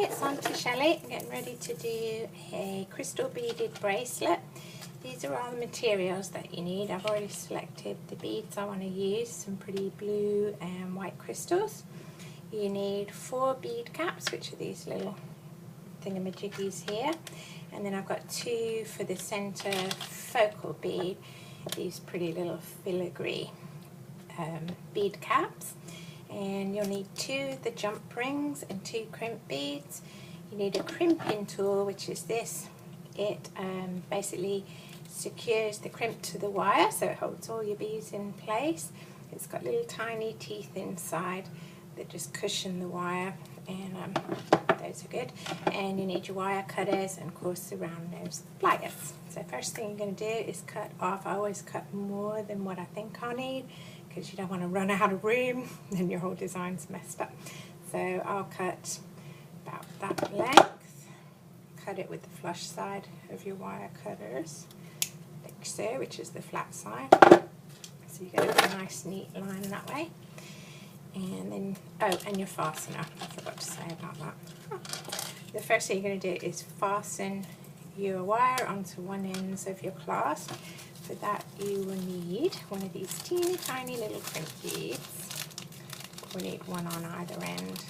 it's on to Shelley. I'm getting ready to do a crystal beaded bracelet. These are all the materials that you need. I've already selected the beads I want to use, some pretty blue and white crystals. You need 4 bead caps, which are these little thingamajiggies here. And then I've got 2 for the center focal bead, these pretty little filigree bead caps. And you'll need 2 of the jump rings and 2 crimp beads. You need a crimping tool, which is this. It basically secures the crimp to the wire, so it holds all your beads in place. It's got little tiny teeth inside that just cushion the wire, and those are good. And you need your wire cutters and, of course, the round nose pliers. So first thing you're going to do is cut off. I always cut more than what I think I need, because you don't want to run out of room, then your whole design's messed up. So I'll cut about that length. Cut it with the flush side of your wire cutters, like so, which is the flat side. So you get a nice neat line that way. And then, oh, and your fastener, I forgot to say about that. The first thing you're going to do is fasten your wire onto one end of your clasp. For that you will need one of these teeny tiny little crimp beads. We'll need one on either end.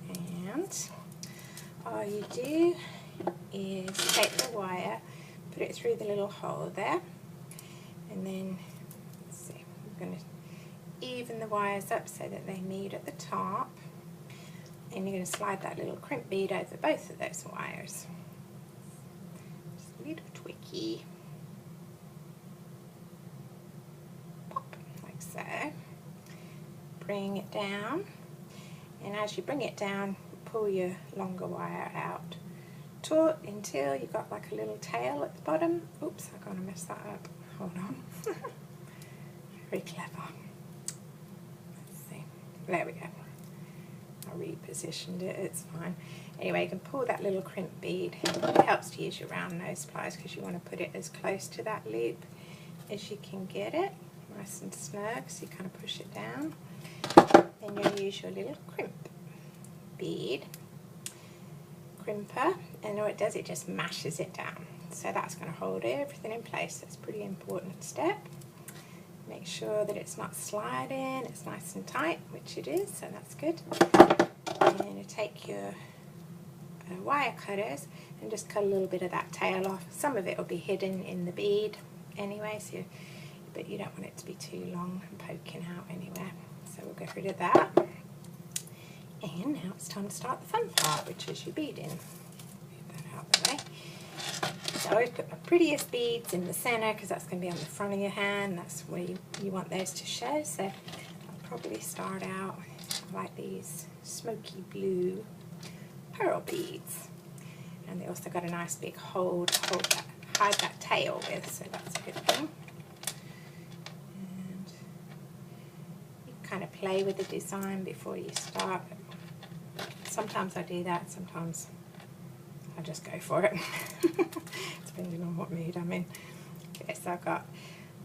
And all you do is take the wire, put it through the little hole there, and then, let's see, we're going to even the wires up so that they meet at the top, and you're going to slide that little crimp bead over both of those wires. Little twicky, pop, like so. Bring it down, and as you bring it down, pull your longer wire out, taut until you've got like a little tail at the bottom. Oops, I'm going to mess that up. Hold on. Very clever. Let's see. There we go. I repositioned it, it's fine. Anyway, you can pull that little crimp bead. It helps to use your round nose pliers because you want to put it as close to that loop as you can get it. Nice and snug, so you kind of push it down. Then you'll use your little crimp bead crimper, and what it does, it just mashes it down. So that's going to hold everything in place. That's a pretty important step. Make sure that it's not sliding, it's nice and tight, which it is, so that's good. And you take your wire cutters and just cut a little bit of that tail off. Some of it will be hidden in the bead anyway, so but you don't want it to be too long and poking out anywhere. So we'll get rid of that. And now it's time to start the fun part, which is your beading. Move that out of the way. So I always put my prettiest beads in the center because that's going to be on the front of your hand. That's where you want those to show. So I'll probably start out like these smoky blue pearl beads. And they also got a nice big hide that tail with, so that's a good thing. And you kind of play with the design before you start. Sometimes I do that, sometimes I just go for it, depending on what mood I'm in. Okay, so I've got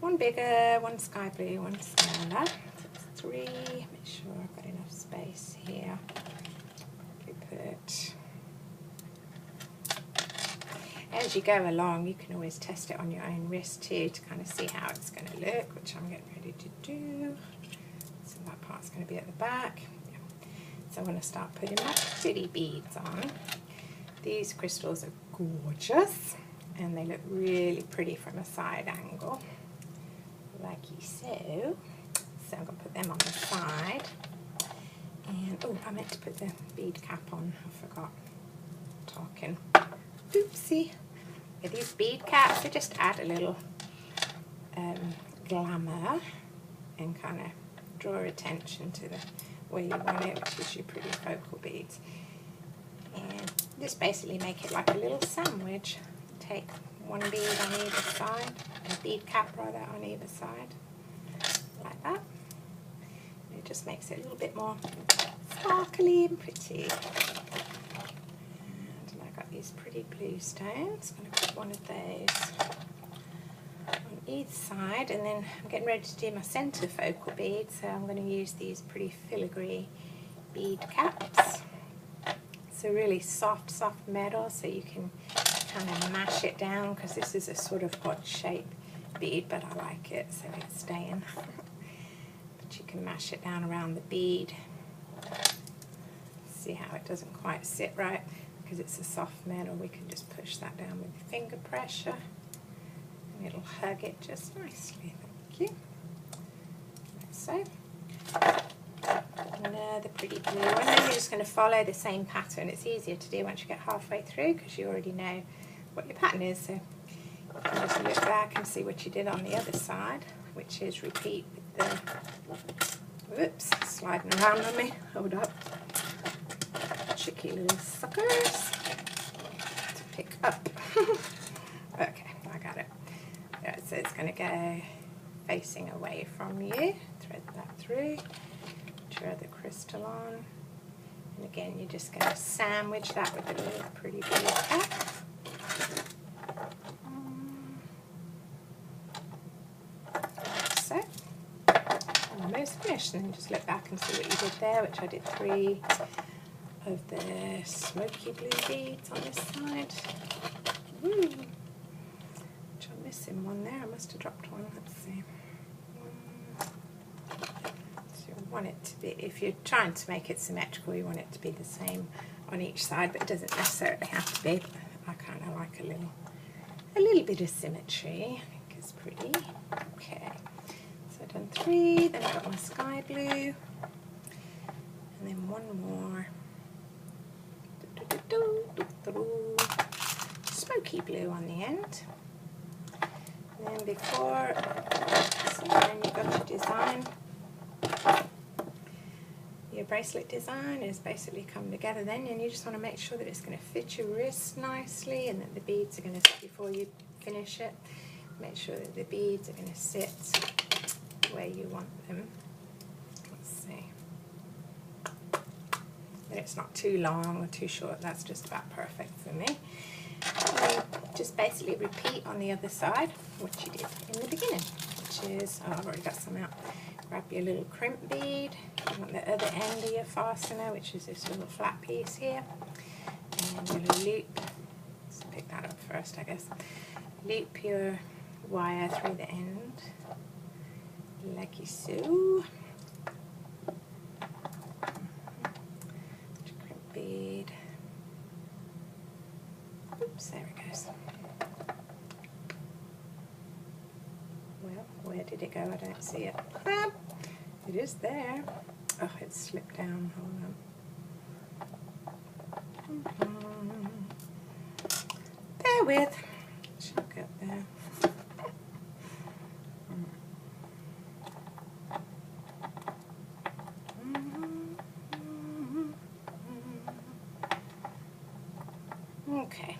one bigger, one sky blue, one smaller. So it's 3. Make sure I've got enough space here. Probably put. As you go along, you can always test it on your own wrist too to kind of see how it's going to look, which I'm getting ready to do. So that part's going to be at the back. Yeah. So I'm going to start putting my pretty beads on. These crystals are gorgeous, and they look really pretty from a side angle, like so. So I'm going to put them on the side. And, oh, I meant to put the bead cap on. I forgot. Talking. Oopsie. Yeah, these bead caps, they just add a little glamour and kind of draw attention to the where you want it, which is your pretty focal beads. And just basically make it like a little sandwich. Take one bead on either side, a bead cap rather on either side, like that. And it just makes it a little bit more sparkly and pretty. And I got these pretty blue stones. I'm going to put one of those on each side, and then I'm getting ready to do my center focal bead, so I'm going to use these pretty filigree bead caps. It's a really soft metal, so you can kind of mash it down, because this is a sort of odd shape bead, but I like it, so it's staying. But you can mash it down around the bead. See how it doesn't quite sit right? Because it's a soft metal, we can just push that down with finger pressure, and it'll hug it just nicely. Thank you. Like so. Another pretty blue one. Then you're just going to follow the same pattern. It's easier to do once you get halfway through, because you already know what your pattern is. So you can just look back and see what you did on the other side, which is repeat with the, whoops, sliding around on me. Hold up. Tricky little suckers to pick up. Okay, I got it. Yeah, so it's going to go facing away from you. Thread that through. Put your other crystal on. And again, you're just going to sandwich that with a little pretty blue cap. Like so. Almost finished. And then just look back and see what you did there, which I did 3 of the smoky blue beads on this side. Woo. Which I'm missing one there. I must have dropped one. Let's see. So you want it to be, if you're trying to make it symmetrical, you want it to be the same on each side, but it doesn't necessarily have to be. I kind of like a little bit of symmetry. I think it's pretty. Okay. So I've done 3. Then I've got my sky blue, and then one more. Smoky blue on the end. And then before, so then you've got your design. Your bracelet design is basically come together then, and you just want to make sure that it's going to fit your wrist nicely, and that the beads are going to sit before you finish it. Make sure that the beads are going to sit where you want them. Let's see. That it's not too long or too short. That's just about perfect for me. And just basically repeat on the other side what you did in the beginning, which is, oh, I've already got some out. Grab your little crimp bead. You want the other end of your fastener, which is this little flat piece here. And you're going to loop, let's pick that up first, I guess. Loop your wire through the end, like so. Crimp bead. Oops, there it goes. Well, where did it go? I don't see it. Ah, it is there. Oh, it slipped down. Hold on. Bear with. She'll get there. Okay.